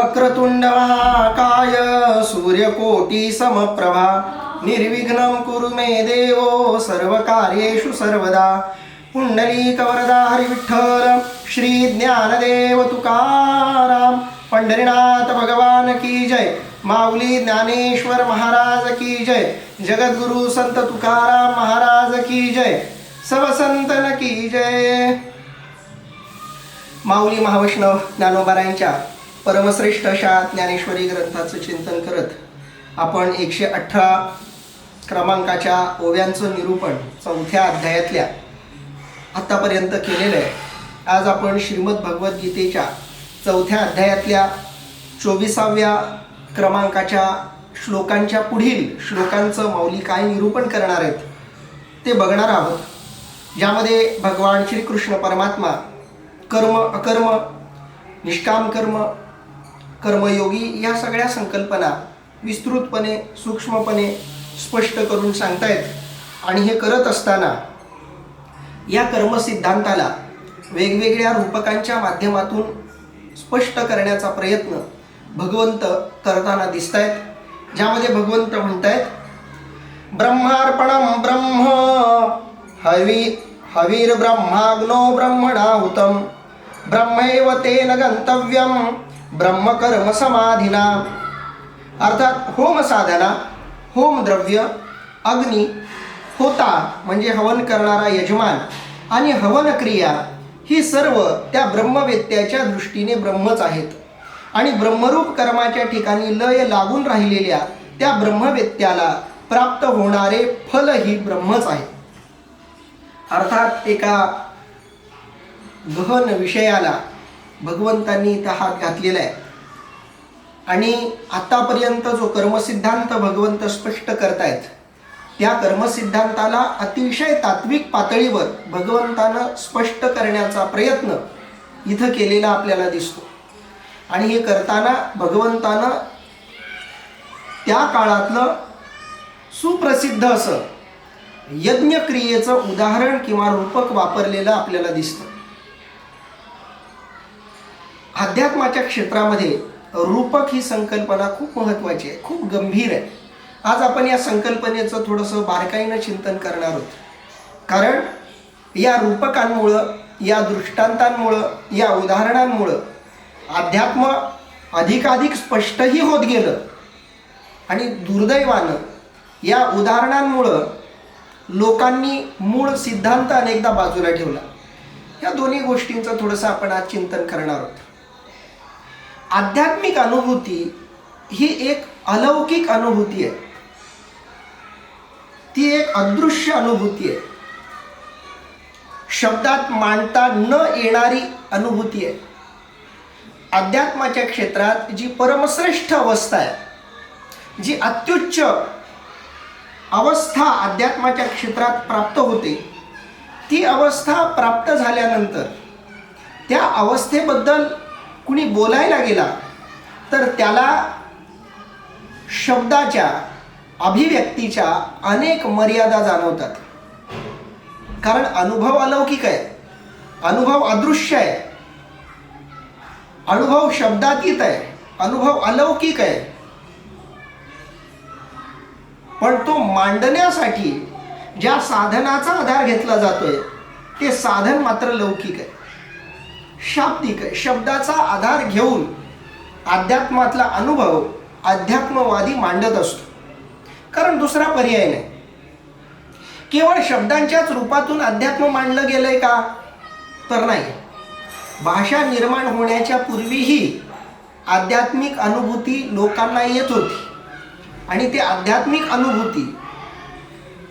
वक्रतुंड महाकाय सूर्यकोटि समप्रभा निर्विघ्नं कुरु मे देवो सर्वकार्येषु सर्वदा। पुंडलीकवरदा हरिविठ्ठल श्री ज्ञानदेव तुकाराम। पंढरीनाथ भगवान की जय। माऊली ज्ञानेश्वर महाराज की जय। जगद्गुरु संत तुकाराम महाराज की जय। सब संतन की जय। माऊली महावैष्णव ज्ञानोबारायांच्या परमश्रेष्ठ अशा ज्ञानेश्वरी ग्रंथाचं चिंतन करत आपण 118 क्रमांकाच्या ओव्यांचं निरूपण 4थ्या अध्यायातल्या आतापर्यंत केलेलं आहे। आज आपण श्रीमद भगवद्गीतेच्या 4थ्या अध्यायातल्या 24व्या क्रमांकाच्या श्लोकांच्या पुढील श्लोकांचं माऊली काय निरूपण करणार आहेत ते बघणार आहोत, ज्यामध्ये भगवान श्रीकृष्ण परमात्मा कर्म अकर्म निष्काम कर्म कर्मयोगी या सगळ्या संकल्पना विस्तृतपणे सूक्ष्मपणे स्पष्ट करून सांगतायत। आणि हे करत असताना या कर्मसिद्धांताला वेगवेगळ्या रूपकांच्या माध्यमातून स्पष्ट करण्याचा प्रयत्न भगवंत करताना दिसत आहेत, ज्यामध्ये भगवंत म्हणतायत ब्रह्मार्पणं ब्रह्म हवीर ब्रह्माग्नो ब्रह्मणाहुतं ब्रह्मैव तेन गंतव्यं ब्रह्मकर्म समाधिना। अर्थात होम साधना, होम द्रव्य, अग्नी, होता म्हणजे हवन करणारा यजमान आणि हवन क्रिया ही सर्व त्या ब्रह्मवेत्याच्या दृष्टीने ब्रह्मच आहेत आणि ब्रह्मरूप कर्माच्या ठिकाणी लय लागून राहिलेल्या त्या ब्रह्मवेत्याला प्राप्त होणारे फल ही ब्रह्मच आहे। अर्थात एका गहन विषयाला भगवंतांनी इथं हात घातलेला आहे आणि आतापर्यंत जो कर्मसिद्धांत भगवंत स्पष्ट करतायत त्या कर्मसिद्धांताला अतिशय तात्विक पातळीवर भगवंतानं स्पष्ट करण्याचा प्रयत्न इथं केलेला आपल्याला दिसतो। आणि हे करताना भगवंतानं त्या काळातलं सुप्रसिद्ध असं यज्ञक्रियेचं उदाहरण किंवा रूपक वापरलेलं आपल्याला दिसतं। अध्यात्माच्या क्षेत्रामध्ये रूपक ही संकल्पना खूप महत्त्वाची आहे, खूप गंभीर आहे। आज आपण या संकल्पनेचं थोडंसं बारकाईनं चिंतन करणार आहोत, कारण या रूपकांमुळं, या दृष्टांतांमुळं, या उदाहरणांमुळं अध्यात्म अधिकाधिक स्पष्टही होत गेलं आणि दुर्दैवानं या उदाहरणांमुळं लोकांनी मूळ सिद्धांत अनेकदा बाजूला ठेवला। या दोन्ही गोष्टींचं थोडंसं आपण आज चिंतन करणार आहोत। आध्यात्मिक अनुभूती ही एक अलौकिक अनुभूती आहे, ती एक अदृश्य अनुभूती आहे, शब्दात मांडता न येणारी अनुभूती आहे। अध्यात्माच्या क्षेत्रात जी परमश्रेष्ठ अवस्था आहे, जी अत्युच्च अवस्था अध्यात्माच्या क्षेत्रात प्राप्त होते, ती अवस्था प्राप्त झाल्यानंतर त्या अवस्थेबद्दल कुणी बोलायला गेला तर त्याला शब्दाच्या अभिव्यक्तीच्या अनेक मर्यादा जाणवतात, कारण अनुभव अलौकिक आहे, अनुभव अदृश्य आहे, अनुभव शब्दातीत आहे, अनुभव अलौकिक आहे, पण तो मांडण्यासाठी ज्या साधनाचा आधार घेतला जातोय ते साधन मात्र लौकिक आहे, शाब्दिक आहे। शब्दाचा आधार घेऊन अध्यात्मातला अनुभव अध्यात्मवादी मांडत असतो, कारण दुसरा पर्याय नाही। केवळ शब्दांच्याच रूपातून अध्यात्म मांडलं गेलंय का तर नाही, भाषा निर्माण होण्याच्या पूर्वीही आध्यात्मिक अनुभूती लोकांना येत होती आणि ते आध्यात्मिक अनुभूती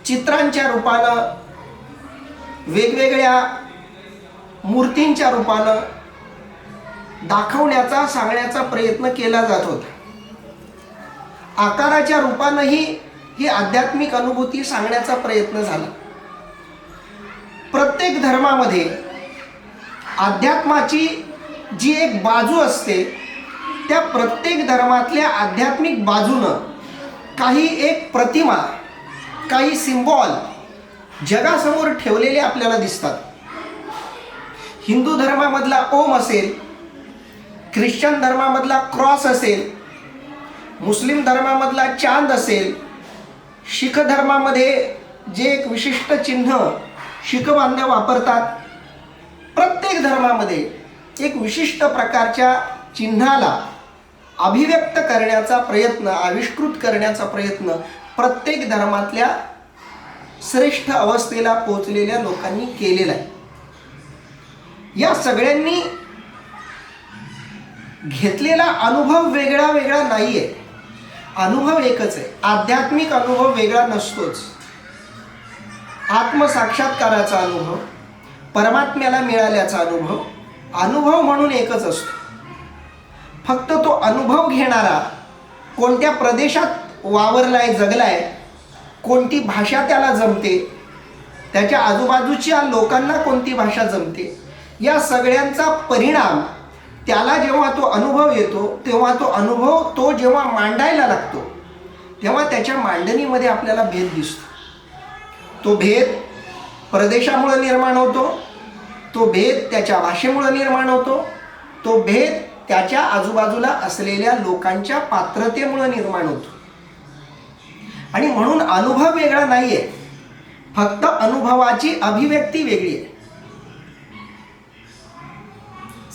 चित्रांच्या रूपानं, वेगवेगळ्या मूर्तींच्या रूपानं दाखवण्याचा सांगण्याचा प्रयत्न केला जात होता। आकाराच्या रूपानंही ही आध्यात्मिक अनुभूती सांगण्याचा प्रयत्न झाला। प्रत्येक धर्मामध्ये अध्यात्माची जी एक बाजू असते त्या प्रत्येक धर्मातल्या आध्यात्मिक बाजूनं काही एक प्रतिमा, काही सिम्बॉल जगासमोर ठेवलेले आपल्याला दिसतात। हिंदू धर्मामधला ओम असेल ख्रिश्चन धर्मामधला क्रॉस असेल, मुस्लिम धर्मामधला चांद असेल, शीख धर्मामध्ये जे एक विशिष्ट चिन्ह शीख बांधव वापरतात, प्रत्येक धर्मामध्ये एक विशिष्ट प्रकारच्या चिन्हाला अभिव्यक्त करण्याचा प्रयत्न, आविष्कृत करण्याचा प्रयत्न प्रत्येक धर्मातल्या श्रेष्ठ अवस्थेला पोहोचलेल्या लोकांनी केलेला आहे. या सगळ्यांनी घेतलेला अनुभव वेगळा वेगळा नाहीये, अनुभव एकच आहे. आध्यात्मिक अनुभव वेगळा नसतोच. आत्मसाक्षात्काराचा अनुभव, परमात्म्याला मिळाल्याचा अनुभव, अनुभव म्हणून एकच असतो. फक्त तो अनुभव घेणारा कोणत्या प्रदेशात वावरलाय, जगलाय, कोणती भाषा त्याला जमते, त्याच्या आजूबाजूच्या लोकांना कोणती भाषा जमते, या सगळ्यांचा परिणाम त्याला जेव्हा तो अनुभव येतो, तेव्हा तो अनुभव तो जेव्हा मांडायला लागतो, तेव्हा त्याच्या मांडणीमध्ये आपल्याला भेद दिसतो. तो भेद प्रदेशामुळे निर्माण होतो, तो भेद त्याच्या भाषेमुळे निर्माण होतो, तो भेद त्याच्या आजूबाजूला असलेल्या लोकांच्या पात्रतेमुळे निर्माण होतो. आणि म्हणून अनुभव वेगळा नाहीये, फक्त अनुभवाची अभिव्यक्ती वेगळी आहे.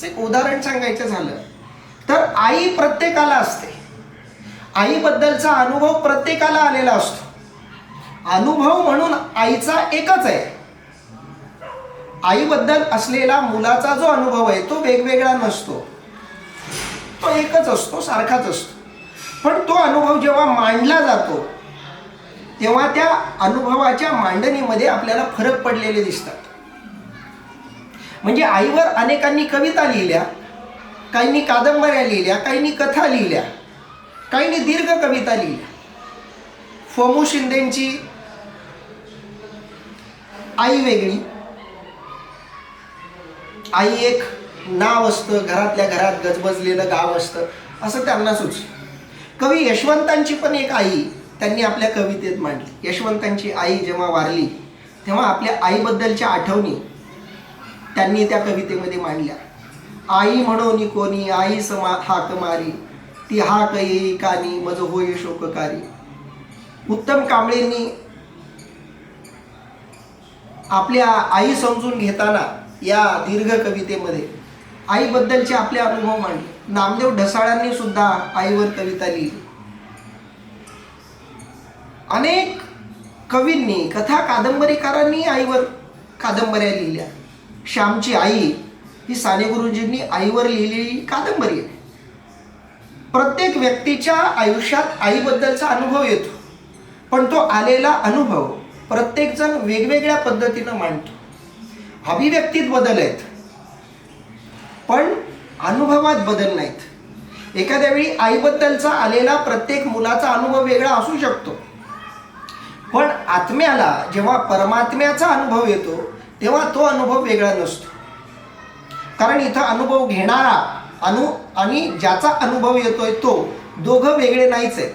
एक उदाहरण सांगायचं झालं तर आई प्रत्येकाला असते. आईबद्दलचा अनुभव प्रत्येकाला आलेला असतो. अनुभव म्हणून आईचा एकच आहे. आईबद्दल असलेला मुलाचा जो अनुभव आहे तो वेगवेगळा नसतो, तो एकच असतो, सारखाच असतो. पण तो अनुभव जेव्हा मांडला जातो तेव्हा त्या अनुभवाच्या मांडणीमध्ये आपल्याला फरक पडलेले दिसतात. म्हणजे आईवर अनेकांनी कविता लिहिल्या, काहींनी कादंबऱ्या लिहिल्या, काहींनी कथा लिहिल्या, काहींनी दीर्घ कविता लिहिल्या. फोमू शिंदेंची आई वेगळी, आई एक नाव असतं, घरातल्या घरात गजबजलेलं गाव असतं असं त्यांना सुचलं. कवी यशवंतांची पण एक आई त्यांनी आपल्या कवितेत मांडली. यशवंतांची आई जेव्हा वारली तेव्हा आपल्या आईबद्दलच्या आठवणी त्यांनी त्या कवितेमध्ये मांडल्या. आई म्हणून कोणी आई समा हाक मारी, ती हाक येई कानी मज होय शोककारी. उत्तम कांबळेंनी आपल्या आई समजून घेताना या दीर्घ कवितेमध्ये आईबद्दलचे आपले अनुभव मांडले. नामदेव ढसाळांनी सुद्धा आईवर कविता लिहिली. अनेक कवींनी, कथा कादंबरीकारांनी आईवर कादंबऱ्या लिहिल्या. श्यामची आई ही साने गुरुजींनी आईवर लिहिलेली कादंबरी आहे. प्रत्येक व्यक्तीच्या आयुष्यात आईबद्दलचा अनुभव येतो, पण तो आलेला अनुभव प्रत्येकजण वेगवेगळ्या पद्धतीनं मांडतो. अभिव्यक्तीत बदल आहेत पण अनुभवात बदल नाहीत. एखाद्या वेळी आईबद्दलचा आलेला प्रत्येक मुलाचा अनुभव वेगळा असू शकतो, पण आत्म्याला जेव्हा परमात्म्याचा अनुभव येतो तेव्हा तो अनुभव वेगळा नसतो. कारण इथं अनुभव घेणारा आणि ज्याचा अनुभव येतोय तो दोघं वेगळे नाहीच आहेत.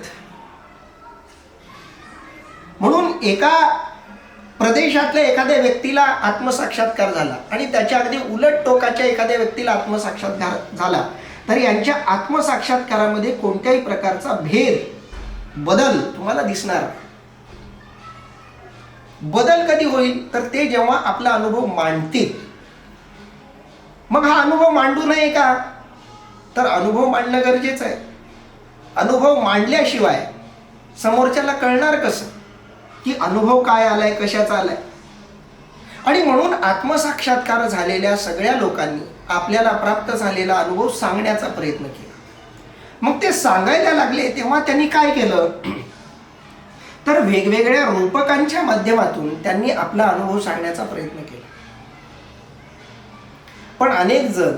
म्हणून एका प्रदेशातल्या एखाद्या व्यक्तीला आत्मसाक्षात्कार झाला आणि त्याच्या अगदी उलट टोकाच्या एखाद्या व्यक्तीला आत्मसाक्षात्कार झाला तर यांच्या आत्मसाक्षात्कारामध्ये कोणत्याही प्रकारचा भेद, बदल तुम्हाला दिसणार. बदल कधी होईल तर ते जेव्हा आपला अनुभव मांडतील. मग हा अनुभव मांडू नये का? तर अनुभव मांडणं गरजेचं आहे. अनुभव मांडल्याशिवाय समोरच्याला कळणार कसं की अनुभव काय आलाय, कशाचा आलाय. आणि म्हणून आत्मसाक्षात्कार झालेल्या सगळ्या लोकांनी आपल्याला प्राप्त झालेला अनुभव सांगण्याचा प्रयत्न केला. मग ते सांगायला लागले तेव्हा त्यांनी काय केलं तर वेगवेगळ्या रूपकांच्या माध्यमातून त्यांनी आपला अनुभव सांगण्याचा प्रयत्न केला. पण अनेक जण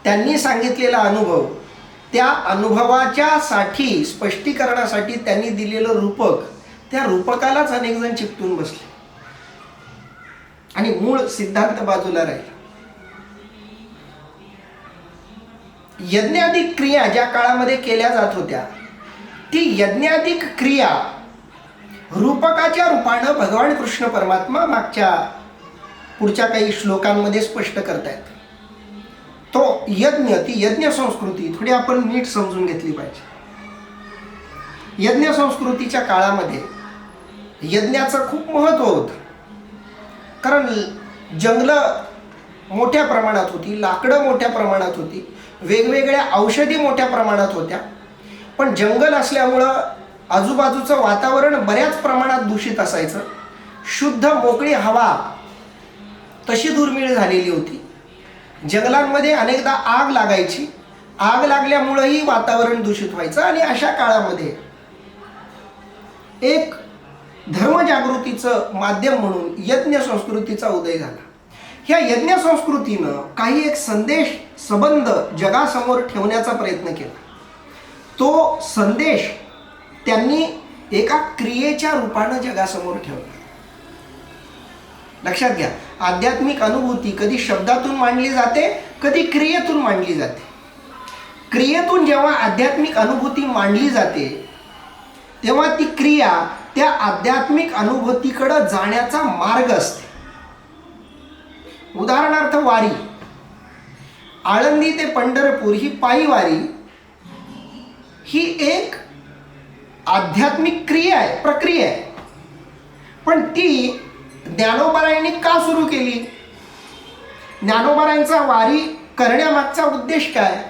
त्यांनी सांगितलेला अनुभव, त्या अनुभवाच्या साठी स्पष्टीकरणासाठी त्यांनी दिलेलं रूपक, त्या रूपकालाच अनेक जण चिकटून बसले आणि मूळ सिद्धांत बाजूला राहिला. यज्ञाधिक क्रिया ज्या काळामध्ये केल्या जात होत्या ती यज्ञाधिक क्रिया रूपकाच्या रूपानं भगवान कृष्ण परमात्मा पुढच्या काही श्लोकांमध्ये स्पष्ट करतायत. तो यज्ञ, ती यज्ञ संस्कृती थोडी आपण नीट समजून घेतली पाहिजे. यज्ञ संस्कृतीच्या काळामध्ये यज्ञाचं खूप महत्त्व होतं. कारण जंगलं मोठ्या प्रमाणात होती, लाकडं मोठ्या प्रमाणात होती, वेगवेगळ्या औषधी मोठ्या प्रमाणात होत्या. पण जंगल असल्यामुळं आजूबाजूचं वातावरण बऱ्याच प्रमाणात दूषित असायचं. शुद्ध मोकळी हवा तशी दुर्मिळ झालेली होती. जंगलांमध्ये अनेकदा आग लागायची. आग लागल्यामुळंही वातावरण दूषित व्हायचं. आणि अशा काळामध्ये एक धर्मजागृतीचं माध्यम म्हणून यज्ञ संस्कृतीचा उदय झाला. ह्या यज्ञ संस्कृतीनं काही एक संदेश, संबंध जगासमोर ठेवण्याचा प्रयत्न केला. तो संदेश त्यांनी एका क्रियेच्या रूपानं जगासमोर ठेवला. लक्षात घ्या, आध्यात्मिक अनुभूती कधी शब्दातून मांडली जाते, कधी क्रियेतून मांडली जाते. क्रियेतून जेव्हा आध्यात्मिक अनुभूती मांडली जाते तेव्हा ती क्रिया त्या आध्यात्मिक अनुभूतीकडे जाण्याचा मार्ग असते. उदाहरणार्थ वारी, आळंदी ते पंढरपूर ही पायी वारी ही एक आध्यात्मिक क्रिया आहे, प्रक्रिया आहे. पण ती ज्ञानोबारायांनी का सुरू केली? ज्ञानोबारायांचा वारी करण्यामागचा उद्देश काय?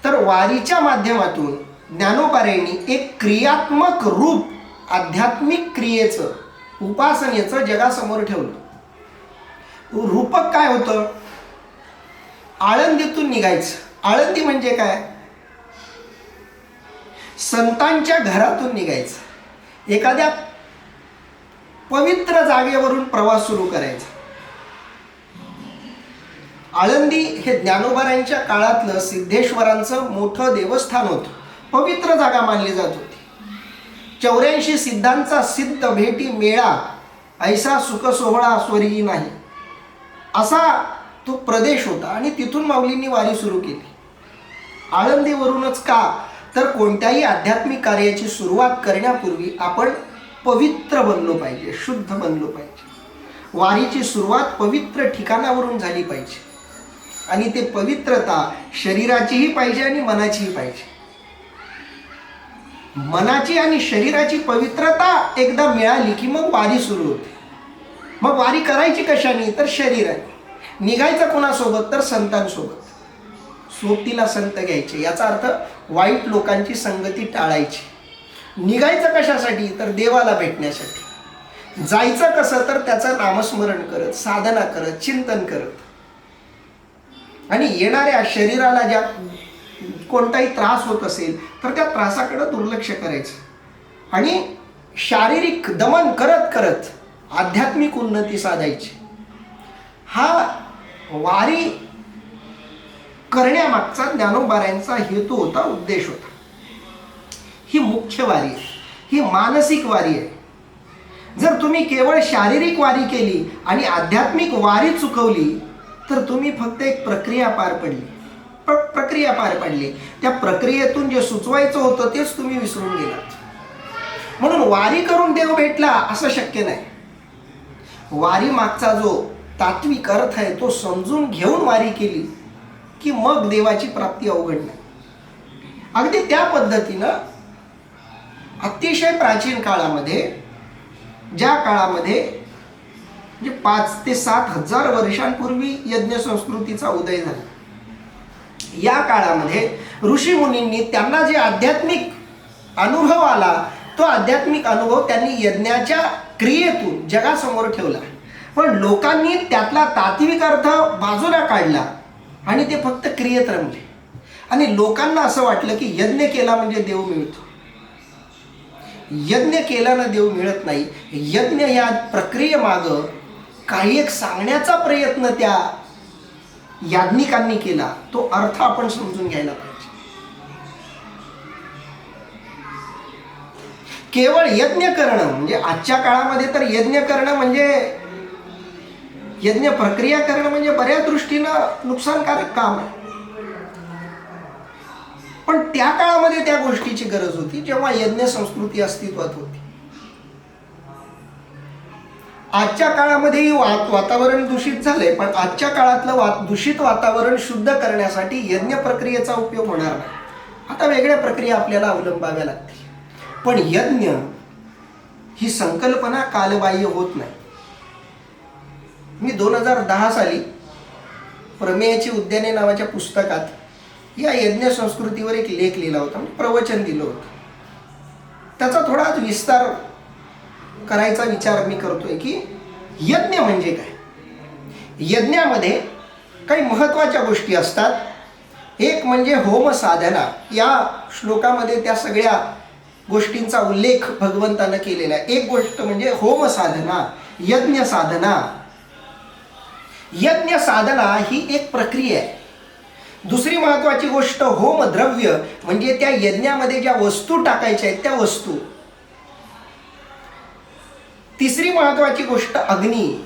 तर वारीच्या माध्यमातून ज्ञानोबारायांनी एक क्रियात्मक रूप आध्यात्मिक क्रियेचं, उपासनेचं जगासमोर ठेवलं. रूपक काय होतं? आळंदीतून निघायचं. आळंदी म्हणजे काय? संतांच्या घरातून निघायचं. एखाद्या पवित्र जागेवरून प्रवास सुरू करायचा. आळंदी हे ज्ञानोबारायांच्या काळातलं सिद्धेश्वरांचं मोठं देवस्थान होतं. पवित्र जागा मानली जात होती. 84 सिद्धांचा सिद्ध भेटी मेळा, ऐसा सुख सोहळा स्वर्गी नाही, असा तो प्रदेश होता. आणि तिथून माऊलींनी वारी सुरू केली. आळंदीवरूनच का? तर कोणत्याही आध्यात्मिक कार्याची सुरुवात करण्यापूर्वी आपण पवित्र बनलो पाहिजे, शुद्ध बनलो पाहिजे. वारीची सुरुवात पवित्र ठिकाणावरून झाली पाहिजे. आणि ते पवित्रता शरीराचीही पाहिजे आणि मनाचीही पाहिजे. मनाची आणि शरीराची पवित्रता एकदा मिळाली की मग वारी सुरू होते. मग वारी करायची कशाने? तर शरीराने. निघायचं कोणासोबत? तर संतांसोबत. सोबतीला संत घ्यायचे. याचा अर्थ वाईट लोकांची संगती टाळायची. निघायचं कशासाठी? तर देवाला भेटण्यासाठी. जायचं कसं? तर त्याचं नामस्मरण करत, साधना करत, चिंतन करत. आणि येणाऱ्या शरीराला ज्या कोणताही त्रास होत असेल तर त्या त्रासाकडे दुर्लक्ष करायचं आणि शारीरिक दमन करत करत आध्यात्मिक उन्नती साधायची. हा वारी करण्यामागचा ज्ञानोबारायांचा हेतू होता, उद्देश होता. ही मुख्य वारी आहे, ही मानसिक वारी आहे. जर तुम्ही केवळ शारीरिक वारी केली आणि आध्यात्मिक वारी चुकवली तर तुम्ही फक्त एक प्रक्रिया पार पडली. त्या प्रक्रियेतून जे सुचवायचं होतं तेच तुम्ही विसरून गेलात. म्हणून वारी करून देव भेटला असं शक्य नाही. वारी मागचा जो तात्विक अर्थ आहे तो समजून घेऊन वारी केली की मग देवाची प्राप्ती अवघड नाही. अगदी त्या पद्धतीनं अतिशय प्राचीन काळामध्ये, ज्या काळामध्ये म्हणजे 5 ते 7 हजार वर्षांपूर्वी यज्ञ संस्कृतीचा उदय झाला, या काळामध्ये ऋषी मुनींनी त्यांना जे आध्यात्मिक अनुभव आला तो आध्यात्मिक अनुभव त्यांनी यज्ञाच्या क्रियेतून जगासमोर ठेवला. पण लोकांनी त्यातला तात्विक अर्थ बाजूला काढला आणि ते फक्त क्रियेत रमले. आणि लोकांना असं वाटलं की यज्ञ केला म्हणजे देव मिळतो. यज्ञ केल्यानं देव मिळत नाही. यज्ञ या प्रक्रियेमागं काही एक सांगण्याचा प्रयत्न त्या याज्ञिकांनी केला. तो अर्थ आपण समजून घ्यायला पाहिजे. केवळ यज्ञ करणं म्हणजे आजच्या काळामध्ये तर यज्ञ करणं म्हणजे, यज्ञ प्रक्रिया करणं म्हणजे बऱ्याच दृष्टीनं नुकसानकारक काम आहे. पण त्या काळामध्ये त्या गोष्टीची गरज होती जेव्हा यज्ञ संस्कृती अस्तित्वात होती. आजच्या काळामध्येही वातावरण दूषित झालंय, पण आजच्या काळातलं दूषित वातावरण शुद्ध करण्यासाठी यज्ञ प्रक्रियेचा उपयोग होणार नाही. आता वेगळ्या प्रक्रिया आपल्याला अवलंबाव्या लागतील. पण यज्ञ ही संकल्पना कालबाह्य होत नाही. मी 2010 साली प्रमेयाची उद्याने नावाच्या पुस्तकात या यज्ञ संस्कृतीवर एक लेख लिहिला होता, प्रवचन दिलं होतं. त्याचा थोडा विस्तार करायचा विचार मी करतोय की यज्ञ म्हणजे काय. यज्ञामध्ये काही महत्त्वाच्या गोष्टी असतात. एक म्हणजे होम साधना. या श्लोकामध्ये त्या सगळ्या गोष्टींचा उल्लेख भगवंतानं केलेला आहे. एक गोष्ट म्हणजे होम साधना, यज्ञ साधना. यज्ञ साधना ही एक प्रक्रिया आहे. दुसरी महत्त्वाची गोष्ट होम द्रव्य, म्हणजे त्या यज्ञामध्ये ज्या वस्तू टाकायच्या आहेत त्या वस्तू. तिसरी महत्त्वाची गोष्ट अग्नी.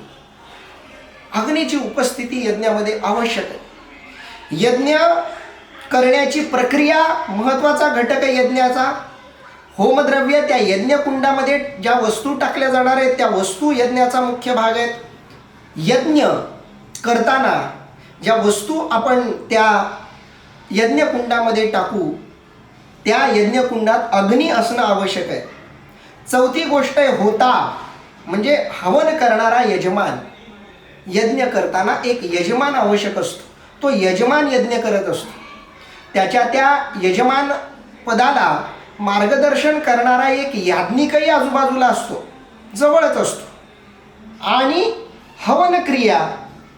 अग्नीची उपस्थिती यज्ञामध्ये आवश्यक आहे. यज्ञ करण्याची प्रक्रिया महत्त्वाचा घटक आहे यज्ञाचा. होमद्रव्य, त्या यज्ञकुंडामध्ये ज्या वस्तू टाकल्या जाणार आहेत त्या वस्तू यज्ञाचा मुख्य भाग आहेत. यज्ञ करताना ज्या वस्तू आपण त्या यज्ञकुंडामध्ये टाकू त्या यज्ञकुंडात अग्नी असणं आवश्यक आहे. चौथी गोष्ट आहे होता, म्हणजे हवन करणारा यजमान. यज्ञ करताना एक यजमान आवश्यक असतो. तो यजमान यज्ञ करत असतो. त्याच्या त्या यजमान पदाला मार्गदर्शन करणारा एक याज्ञिकही आजूबाजूला असतो, जवळच असतो. आणि हवन क्रिया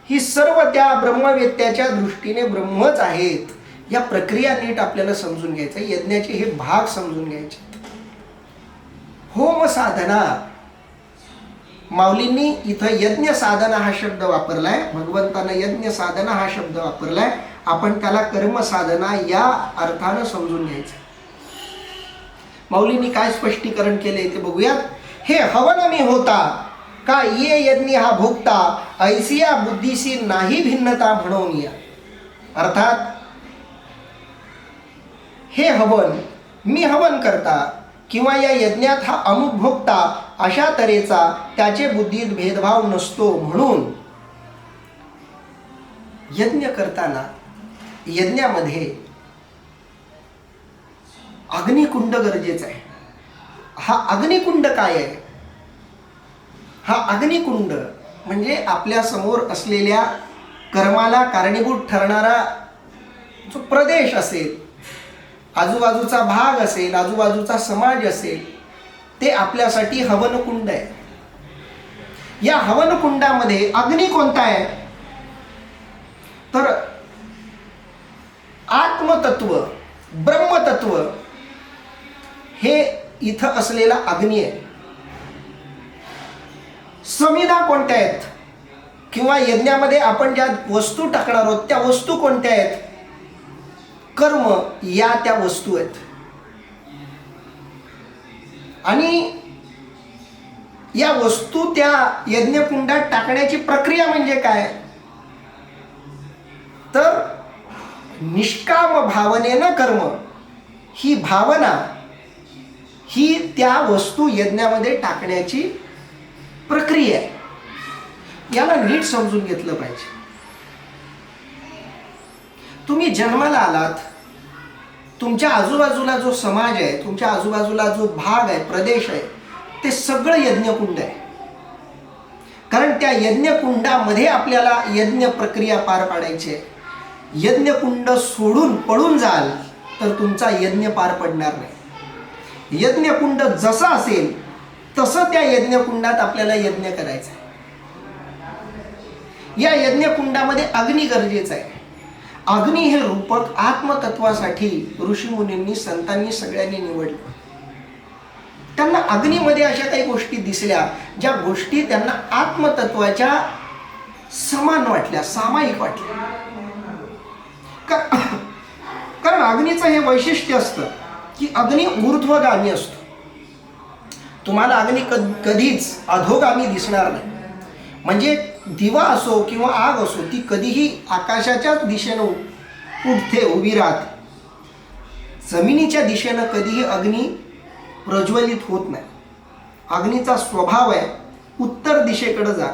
ही सर्व त्या ब्रह्मवेत्याच्या दृष्टीने ब्रह्मच आहेत. या प्रक्रिया नीट आपल्याला समजून घ्यायचं. यज्ञाचे हे भाग समजून घ्यायचे. होम साधना, माऊलींनी इथं यज्ञ साधना हा शब्द वापरलाय. भगवंतानं यज्ञ साधना हा शब्द वापरलाय. आपण त्याला कर्म साधना या अर्थानं समजून घ्यायचं. माऊलींनी काय स्पष्टीकरण केले ते बघूयात. हे हवन मी होता का ये यज्ञ हा भोगता, ऐसिया बुद्धीसी नाही भिन्नता म्हणून या. अर्थात हे हवन, मी हवन करता किंवा या यज्ञात हा अमुक भोगता अशा तऱ्हेचा त्याचे बुद्धीत भेदभाव नसतो. म्हणून यज्ञ करताना यज्ञामध्ये अग्निकुंड गरजेचा आहे. हा अग्निकुंड काय आहे? हा अग्निकुंड म्हणजे आपल्या समोर असलेल्या कर्माला कारणीभूत ठरणारा जो प्रदेश असेल, आजूबाजूचा भाग असेल, आजूबाजूचा समाज असेल, ते आपल्यासाठी हवनकुंड आहे. या हवनकुंडामध्ये अग्नी कोणता आहे? तर आत्मतत्व, ब्रह्मतत्व हे इथं असलेला अग्नी आहे. समिधा कोणत्या आहेत? किंवा यज्ञामध्ये आपण ज्या वस्तू टाकणार आहोत त्या वस्तू कोणत्या आहेत? कर्म या त्या वस्तू आहेत. आणि या वस्तू त्या यज्ञकुंडात टाकण्याची प्रक्रिया म्हणजे काय? तर निष्काम भावनेनं कर्म, ही भावना ही त्या वस्तू यज्ञामध्ये टाकण्याची प्रक्रिया आहे. याला नीट समजून घेतलं पाहिजे. तुम्ही जन्माला आलात, तुमच्या आजूबाजूला जो समाज आहे, तुमच्या आजूबाजूला जो भाग आहे, प्रदेश आहे, ते सगळं यज्ञकुंड आहे. कारण त्या यज्ञकुंडामध्ये आपल्याला यज्ञ प्रक्रिया पार पाडायची आहे. यज्ञकुंड सोडून पळून जाल तर तुमचा यज्ञ पार पडणार नाही. यज्ञकुंड जसा असेल तसं त्या यज्ञकुंडात आपल्याला यज्ञ करायचं आहे. या यज्ञकुंडामध्ये अग्नी गरजेचं आहे. अग्नी हे रूपक आत्मतत्वासाठी ऋषीमुनींनी, संतांनी सगळ्यांनी निवडलं. त्यांना अग्नीमध्ये अशा काही गोष्टी दिसल्या ज्या गोष्टी त्यांना आत्मतत्वाच्या समान वाटल्या, सामायिक वाटल्या. कारण अग्नीचं हे वैशिष्ट्य असतं की अग्नी ऊर्ध्वगामी असतो. तुम्हाला अग्नी कधीच अधोगामी दिसणार नाही. म्हणजे दिवा असो किंवा आग असो, ती कधीही आकाशाच्याच दिशेनं उठते, उभी राहते. जमिनीच्या दिशेनं कधीही अग्नी प्रज्वलित होत नाही. अग्नीचा स्वभाव आहे उत्तर दिशेकडे जा.